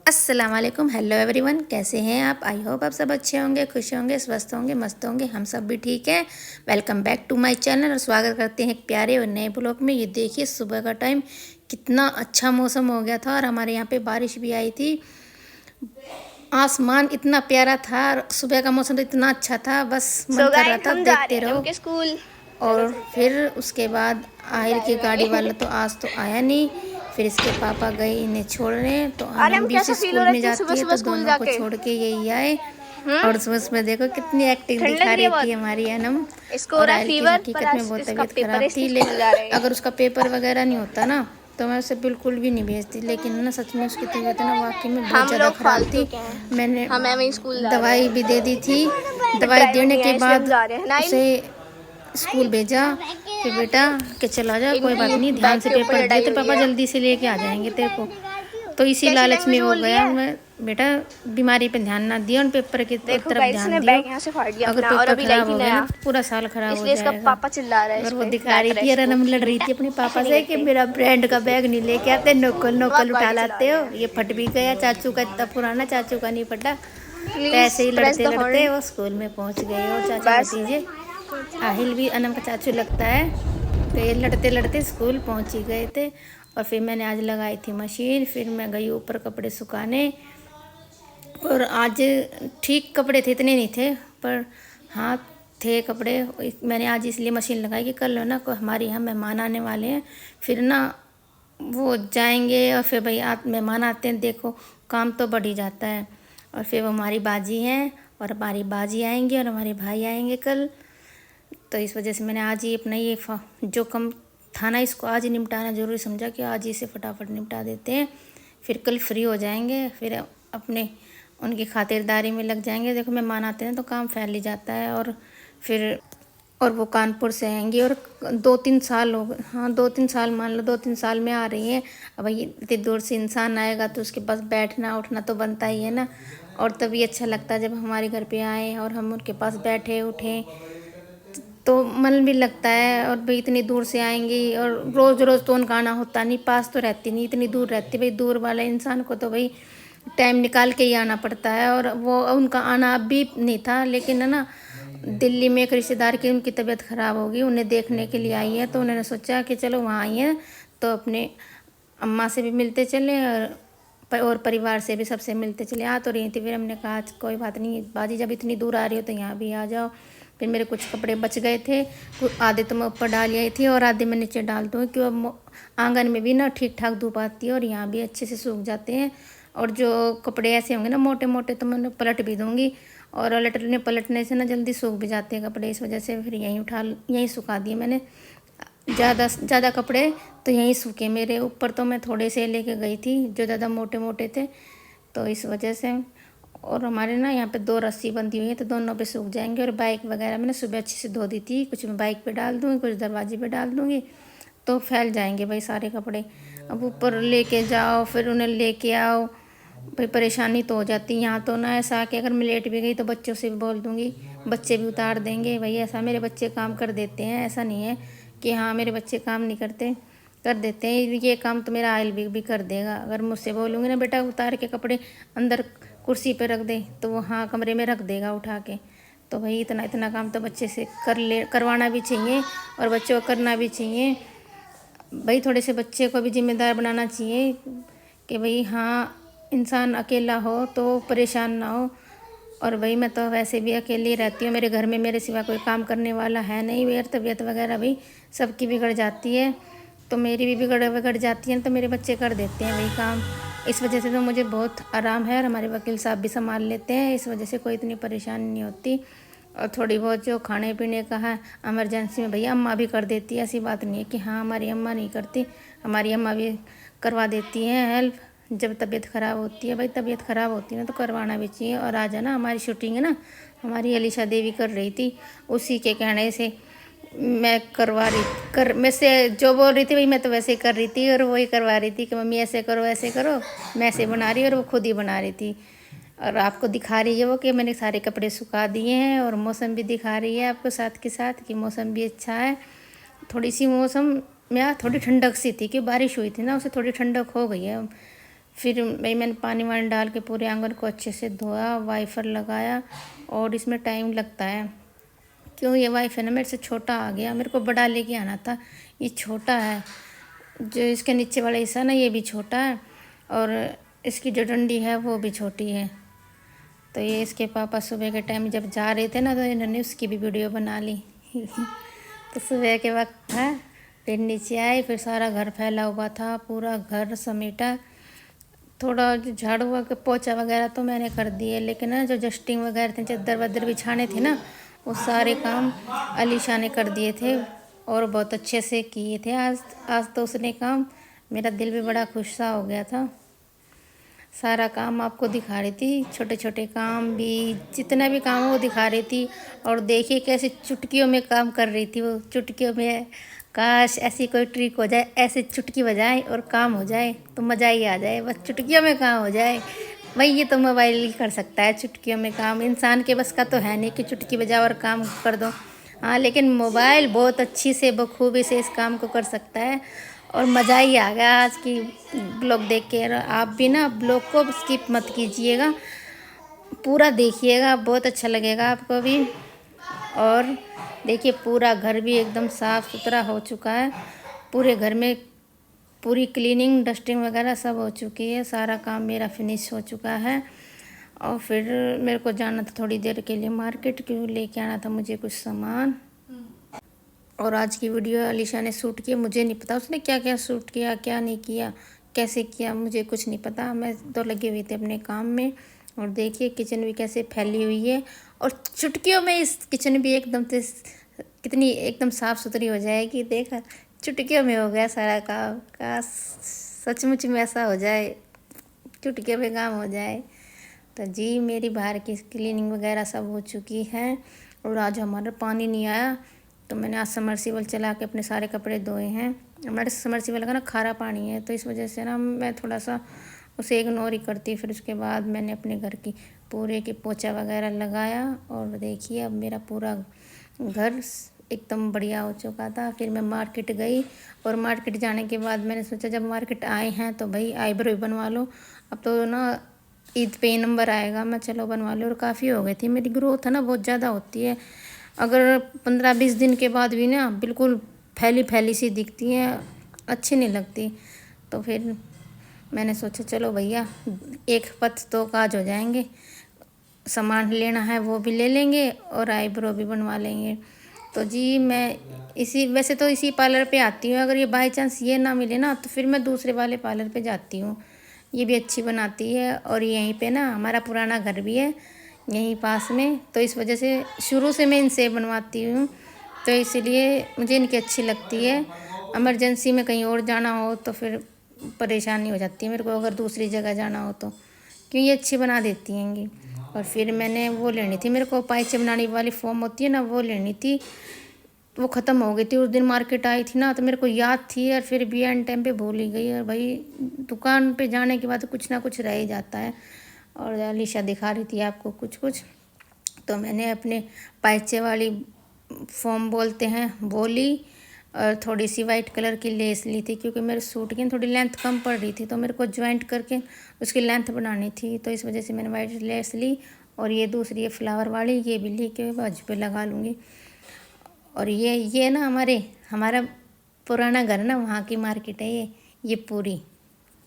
अस्सलाम वालेकुम, hello everyone. कैसे हैं आप? आई होप आप सब अच्छे होंगे, खुश होंगे, स्वस्थ होंगे, मस्त होंगे। हम सब भी ठीक हैं। Welcome back to my channel और स्वागत करते हैं एक प्यारे और नए ब्लॉग में। ये देखिए सुबह का टाइम कितना अच्छा मौसम हो गया था और हमारे यहाँ पे बारिश भी आई थी। आसमान इतना प्यारा था और सुबह का मौसम तो इतना अच्छा था, बस मन कर रहा गाइस था हम जा रहे देखते हैं रहो। उनके स्कूल। चलो और चलते फिर हैं। उसके बाद आहिल की गाड़ी वाला तो आज तो आया नहीं। फिर इसके पापा गए इन्हें छोड़ने, तो आलम अनम भी कैसा उसी फील हो स्कूल रहा में है सुबह जाती है, सुबह तो स्कूल दोनों को जाके? छोड़ के यही आए। और सुबह सुबह देखो कितनी एक्टिंग ठंड लग दिखा रही है रही थी बहुत। हमारी अनम। इसको हो और रहा है आहिल की फीवर, पर हकीकत में आज बहुत इसका तबीयत पेपर है ख़राब थी, इसलिए स्कूल जा रहे लेकिन हैं। अगर उसका पेपर वगैरह नहीं होता ना तो मैं उसे बिल्कुल भी नहीं भेजती। लेकिन ना सच में उसकी तबीयत ना वाकई में बहुत हम ज़्यादा लोग ख़राब फालतू थी। के हैं। मैंने हम एवं स्कूल जा रहे दवाई भी हैं, दे दी थी। पर दवाई ड्राइवर देने नहीं के है इसलिए हम बाद जा रहे हैं। नाइल उसे स्कूल भेजा कि बेटा कि चला जा, कोई बात नहीं, इनकी ध्यान बैग से के ऊपर पेपर दियो लड़ाई तो हुई पापा है। जल्दी से लेके आ जाएंगे तेरे को। तो इसी कैसी लालच में लैंग्वेज वो बोल रही गया। है? मैं बेटा बीमारी पे ध्यान ना दियो, उन पेपर की देखो तरफ गाइस ध्यान ने दियो। बैग यहाँ से फाड़ लिया अगर अपना, और पेपर अभी लाई ख़राब थी हो गया ना नया, तो पूरा साल ख़राब हो इसलिए इसका जाएगा। पापा चिल्ला रहा है इस और वो पे, दिखा डांट रही रहा है थी, और इसको अनम लड़ कि रही बेटा थी अपने ऐसे पापा नहीं से कि करते। मेरा ब्रांड का बैग नहीं लेके आते, नकल वो आप नकल उठा गाड़ी चला लाते रहे हो। हैं। ये फट भी गया, चाचू का इतना पुराना, चाचू का नहीं फटा। तो प्लीज ऐसे ही प्रेस लड़ते द लड़ते हॉर्न। वो स्कूल में पहुंच गए। और चाचा बस भतीजे, आहिल भी अनम का चाचू लगता है। तो ये लड़ते लड़ते स्कूल पहुंच ही गए थे। और फिर मैंने आज लगाई थी मशीन, फिर मैं गई ऊपर कपड़े सुखाने। और आज ठीक कपड़े थे, इतने नहीं थे, पर हाँ थे कपड़े। मैंने आज इसलिए मशीन लगाई कि कल ना को हमारे यहाँ मेहमान आने वाले हैं। फिर ना वो जाएंगे और फिर भाई आप मेहमान आते हैं, देखो काम तो बढ़ ही जाता है। और फिर वो हमारी बाजी हैं और हमारी बाजी आएंगी और हमारे भाई आएंगे कल। तो इस वजह से मैंने आज ही अपना ये जो कम था ना इसको आज ही निपटाना ज़रूरी समझा कि आज ही इसे फटाफट निपटा देते हैं। फिर कल फ्री हो जाएंगे, फिर अपने उनकी खातिरदारी में लग जाएंगे। देखो मेहमान आते हैं तो काम फैल ही जाता है। और फिर और वो कानपुर से आएंगी और 2-3 साल हो गए, हाँ 2-3 साल मान लो, 2-3 साल में आ रही हैं। अब भाई इतनी दूर से इंसान आएगा तो उसके पास बैठना उठना तो बनता ही है ना। और तभी अच्छा लगता है जब हमारे घर पे आए और हम उनके पास बैठे उठें, तो मन भी लगता है। और भाई इतनी दूर से आएंगी और रोज़ रोज़ तो उनका आना होता नहीं, पास तो रहती नहीं, इतनी दूर रहती। भाई दूर वाले इंसान को तो भाई टाइम निकाल के ही आना पड़ता है। और वो उनका आना अब भी नहीं था, लेकिन है ना दिल्ली में एक रिश्तेदार की उनकी तबीयत ख़राब होगी, उन्हें देखने के लिए आई है। तो उन्होंने सोचा कि चलो वहाँ आई हैं तो अपने अम्मा से भी मिलते चले और परिवार से भी सबसे मिलते चले। आ तो रही थी, फिर हमने कहा कोई बात नहीं बाजी, जब इतनी दूर आ रही हो तो यहाँ भी आ जाओ। फिर मेरे कुछ कपड़े बच गए थे, आधे तो मैं ऊपर डाल आई थी और आधे मैं नीचे डाल दूँ, क्यों आंगन में भी ना ठीक ठाक धूप आती है और यहाँ भी अच्छे से सूख जाते हैं। और जो कपड़े ऐसे होंगे ना मोटे मोटे तो मैं पलट भी दूँगी, और पलटने से ना जल्दी सूख भी जाते हैं कपड़े। इस वजह से फिर यहीं सुखा दिए मैंने। ज़्यादा कपड़े तो यहीं सूखे मेरे। ऊपर तो मैं थोड़े से लेके गई थी जो ज़्यादा मोटे मोटे थे, तो इस वजह से। और हमारे ना यहाँ पे 2 रस्सी बंधी हुई है तो दोनों पे सूख जाएंगे। और बाइक वगैरह मैंने सुबह अच्छे से धो दी थी, कुछ मैं बाइक पे डाल दूँगी, कुछ दरवाजे पे डाल दूँगी, तो फैल जाएंगे भाई सारे कपड़े। अब ऊपर लेके जाओ फिर उन्हें लेके आओ, भाई परेशानी तो हो जाती है। यहाँ तो ना ऐसा कि अगर मैं लेट भी गई तो बच्चों से भी बोल दूँगी, बच्चे भी उतार देंगे। भाई ऐसा मेरे बच्चे काम कर देते हैं, ऐसा नहीं है कि हाँ मेरे बच्चे काम नहीं करते, कर देते हैं। ये काम तो मेरा आयल भी कर देगा। अगर मुझसे बोलूँगी ना बेटा उतार के कपड़े अंदर कुर्सी पे रख दे, तो वो हाँ कमरे में रख देगा उठा के। तो भाई इतना इतना काम तो बच्चे से करवाना भी चाहिए और बच्चों को करना भी चाहिए। भाई थोड़े से बच्चे को भी जिम्मेदार बनाना चाहिए कि भाई हाँ इंसान अकेला हो तो परेशान ना हो। और भाई मैं तो वैसे भी अकेली रहती हूँ, मेरे घर में मेरे सिवा कोई काम करने वाला है नहीं। मेरी तबीयत वगैरह भी सबकी बिगड़ जाती है, तो मेरी भी बिगड़ जाती है, तो मेरे बच्चे कर देते हैं वही काम। इस वजह से तो मुझे बहुत आराम है और हमारे वकील साहब भी संभाल लेते हैं, इस वजह से कोई इतनी परेशानी नहीं होती। और थोड़ी बहुत जो खाने पीने का है इमरजेंसी में भैया अम्मा भी कर देती है। ऐसी बात नहीं है कि हाँ हमारी अम्मा नहीं करती, हमारी अम्मा भी करवा देती हैं हेल्प जब तबीयत ख़राब होती है। भाई तबीयत ख़राब होती है ना तो करवाना भी चाहिए। और आज है ना हमारी शूटिंग है ना, हमारी अलीशा देवी कर रही थी, उसी के कहने से मैं करवा रही मैं से जो बोल रही थी भाई मैं तो वैसे ही कर रही थी, और वही करवा रही थी कि मम्मी ऐसे करो ऐसे करो, मैं ऐसे बना रही और वो खुद ही बना रही थी। और आपको दिखा रही है वो कि मैंने सारे कपड़े सुखा दिए हैं, और मौसम भी दिखा रही है आपको साथ के साथ कि मौसम भी अच्छा है। थोड़ी सी मौसम में थोड़ी ठंडक सी थी कि बारिश हुई थी ना, उसे थोड़ी ठंडक हो गई है। फिर भाई मैंने पानी वानी डाल के पूरे आंगन को अच्छे से धोया, वाइपर लगाया। और इसमें टाइम लगता है, क्यों ये वाइपर ना मेरे से छोटा आ गया, मेरे को बड़ा लेके आना था, ये छोटा है। जो इसके नीचे वाला हिस्सा ना ये भी छोटा है, और इसकी जो डंडी है वो भी छोटी है। तो ये इसके पापा सुबह के टाइम जब जा रहे थे ना, तो इन्होंने उसकी भी वीडियो बना ली। तो सुबह के वक्त था, फिर नीचे आए, फिर सारा घर फैला हुआ था, पूरा घर समेटा। थोड़ा जो झाड़ू वगैरह पोछा वगैरह तो मैंने कर दिए, लेकिन ना जो डस्टिंग वगैरह थे, चादर वदर बिछाने थे ना, वो सारे काम अलीशा ने कर दिए थे और बहुत अच्छे से किए थे। आज तो उसने काम, मेरा दिल भी बड़ा खुश सा हो गया था। सारा काम आपको दिखा रही थी, छोटे छोटे काम भी, जितना भी काम वो दिखा रही थी। और देखिए कैसे चुटकियों में काम कर रही थी वो, चुटकियों में। काश ऐसी कोई ट्रिक हो जाए, ऐसे चुटकी बजाए और काम हो जाए तो मज़ा ही आ जाए, बस चुटकियों में काम हो जाए। भाई ये तो मोबाइल ही कर सकता है चुटकियों में काम, इंसान के बस का तो है नहीं कि चुटकी बजाओ और काम कर दो। हाँ, लेकिन मोबाइल बहुत अच्छी से बखूबी से इस काम को कर सकता है। और मज़ा ही आ गया आज की ब्लॉग देख के। आप भी ना ब्लॉग को स्किप मत कीजिएगा, पूरा देखिएगा, बहुत अच्छा लगेगा आपको भी। और देखिए पूरा घर भी एकदम साफ़ सुथरा हो चुका है, पूरे घर में पूरी क्लीनिंग डस्टिंग वगैरह सब हो चुकी है, सारा काम मेरा फिनिश हो चुका है। और फिर मेरे को जाना था थोड़ी देर के लिए मार्केट, क्यों लेके आना था मुझे कुछ सामान। और आज की वीडियो अलीशा ने शूट की, मुझे नहीं पता उसने क्या क्या शूट किया, क्या नहीं किया, कैसे किया, मुझे कुछ नहीं पता। मैं तो लगी हुई थी अपने काम में। और देखिए किचन भी कैसे फैली हुई है, और चुटकियों में इस किचन भी एकदम से कितनी एकदम साफ़ सुथरी हो जाएगी। देखा, चुटकियों में हो गया सारा काम। का सचमुच में ऐसा हो जाए, चुटकियों में काम हो जाए। तो जी मेरी बाहर की क्लीनिंग वगैरह सब हो चुकी है। और आज हमारा पानी नहीं आया, तो मैंने आज समरसीबल चला के अपने सारे कपड़े धोए हैं। हमारे समरसीबल का ना खारा पानी है, तो इस वजह से ना मैं थोड़ा सा उसे इग्नोर ही करती। फिर उसके बाद मैंने अपने घर की पूरे की पोछा वगैरह लगाया, और देखिए अब मेरा पूरा घर एकदम बढ़िया हो चुका था। फिर मैं मार्केट गई, और मार्केट जाने के बाद मैंने सोचा जब मार्केट आए हैं तो भाई आईब्रो भी बनवा लो। अब तो ना ईद पे नंबर आएगा, मैं चलो बनवा लो। और काफ़ी हो गई थी, मेरी ग्रोथ है ना बहुत ज़्यादा होती है, अगर 15-20 दिन के बाद भी ना बिल्कुल फैली फैली सी दिखती है, अच्छी नहीं लगती। तो फिर मैंने सोचा चलो भैया एक पथ तो काज हो जाएंगे, सामान लेना है वो भी ले लेंगे और आईब्रो भी बनवा लेंगे। तो जी मैं वैसे तो इसी पार्लर पे आती हूँ, अगर ये बाय चांस ये ना मिले ना तो फिर मैं दूसरे वाले पार्लर पे जाती हूँ। ये भी अच्छी बनाती है, और यहीं पे ना हमारा पुराना घर भी है यहीं पास में, तो इस वजह से शुरू से मैं इनसे बनवाती हूँ। तो इसीलिए मुझे इनकी अच्छी लगती है। इमरजेंसी में कहीं और जाना हो तो फिर परेशानी हो जाती है मेरे को, अगर दूसरी जगह जाना हो तो, क्यों ये अच्छी बना देती हैंगी। और फिर मैंने वो लेनी थी, मेरे को पाइचे बनाने वाली फॉर्म होती है ना, वो लेनी थी, वो ख़त्म हो गई थी। उस दिन मार्केट आई थी ना, तो मेरे को याद थी, और फिर भी एंड टाइम पे भूल ही गई। और भाई दुकान पे जाने के बाद कुछ ना कुछ रह ही जाता है। और अलीशा दिखा रही थी आपको कुछ कुछ, तो मैंने अपने पाइचे वाली फॉर्म बोलते हैं वो ली, और थोड़ी सी वाइट कलर की लेस ली थी, क्योंकि मेरे सूट की थोड़ी लेंथ कम पड़ रही थी, तो मेरे को ज्वाइंट करके उसकी लेंथ बनानी थी, तो इस वजह से मैंने वाइट लेस ली। और ये दूसरी है फ्लावर वाली, ये भी ली के बाजू पे लगा लूँगी। और ये ना हमारा पुराना घर ना, वहाँ की मार्केट है ये पूरी,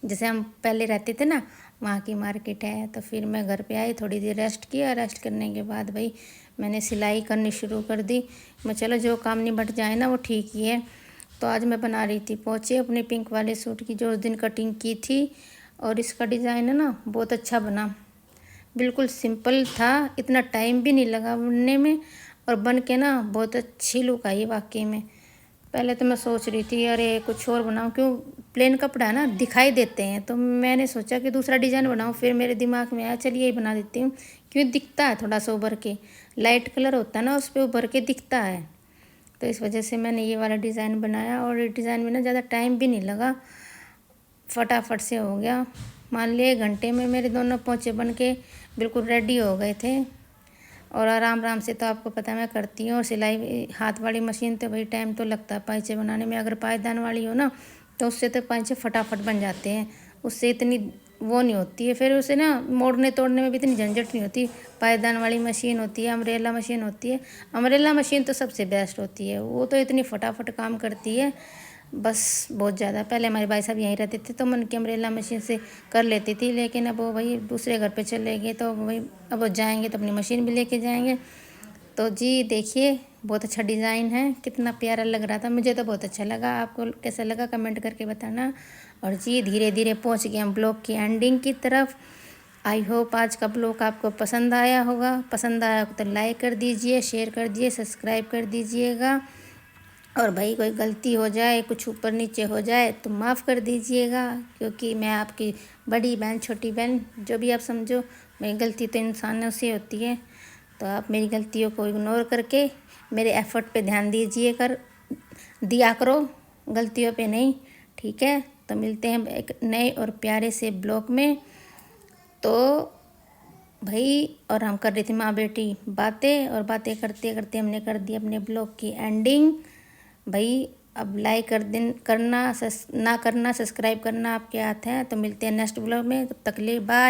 जैसे हम पहले रहते थे ना वहाँ की मार्केट है। तो फिर मैं घर पे आई, थोड़ी देर रेस्ट किया, रेस्ट करने के बाद भाई मैंने सिलाई करनी शुरू कर दी। मैं चलो जो काम निबट जाए ना वो ठीक ही है। तो आज मैं बना रही थी पोंचे अपने पिंक वाले सूट की, जो उस दिन कटिंग की थी। और इसका डिज़ाइन है ना बहुत अच्छा बना, बिल्कुल सिंपल था, इतना टाइम भी नहीं लगा बनने में, और बन के ना बहुत अच्छी लुक आई वाकई में। पहले तो मैं सोच रही थी अरे कुछ और बनाऊं, क्यों प्लेन कपड़ा है ना दिखाई देते हैं, तो मैंने सोचा कि दूसरा डिज़ाइन बनाऊं। फिर मेरे दिमाग में आया चलिए यही बना देती हूँ, क्यों दिखता है थोड़ा सा उभर के, लाइट कलर होता है ना उस पर उभर के दिखता है। तो इस वजह से मैंने ये वाला डिज़ाइन बनाया, और डिज़ाइन में ना ज़्यादा टाइम भी नहीं लगा, फटाफट से हो गया। मान लिया 1 घंटे में मेरे दोनों पोंचे बन के बिल्कुल रेडी हो गए थे। और आराम आराम से तो आपको पता मैं करती हूँ। और सिलाई हाथ वाली मशीन तो भाई टाइम तो लगता है पाइचे बनाने में, अगर पायदान वाली हो ना तो उससे तो पाइचे फटाफट बन जाते हैं, उससे इतनी वो नहीं होती है, फिर उसे ना मोड़ने तोड़ने में भी इतनी झंझट नहीं होती। पायदान वाली मशीन होती है, अम्ब्रेला मशीन होती है। अम्ब्रेला मशीन तो सबसे बेस्ट होती है, वो तो इतनी फटाफट काम करती है, बस बहुत ज़्यादा। पहले हमारे भाई साहब यहीं रहते थे तो मैं उनकी अम्ब्रेला मशीन से कर लेती थी, लेकिन अब वो भाई दूसरे घर पे चले गए तो भाई अब वो जाएंगे तो अपनी मशीन भी लेके जाएंगे। तो जी देखिए, बहुत अच्छा डिज़ाइन है, कितना प्यारा लग रहा था, मुझे तो बहुत अच्छा लगा। आपको कैसा लगा कमेंट करके बताना। और जी धीरे धीरे पहुंच गए हम ब्लॉग की एंडिंग की तरफ। आई होप आज का ब्लॉग आपको पसंद आया होगा। पसंद आया तो लाइक कर दीजिए, शेयर कर दीजिए, सब्सक्राइब कर दीजिएगा। और भाई कोई गलती हो जाए, कुछ ऊपर नीचे हो जाए तो माफ़ कर दीजिएगा, क्योंकि मैं आपकी बड़ी बहन, छोटी बहन, जो भी आप समझो। मेरी गलती तो इंसानों से होती है, तो आप मेरी गलतियों को इग्नोर करके मेरे एफ़र्ट पे ध्यान दिया करो, गलतियों पे नहीं, ठीक है। तो मिलते हैं एक नए और प्यारे से ब्लॉग में। तो भाई, और हम कर रही थी माँ बेटी बातें, और बातें करते करते हमने कर दी अपने ब्लॉग की एंडिंग। भाई अब लाइक करना ना करना, सब्सक्राइब करना आपके हाथ है। तो मिलते हैं नेक्स्ट ब्लॉग में, तब तक ले बाय।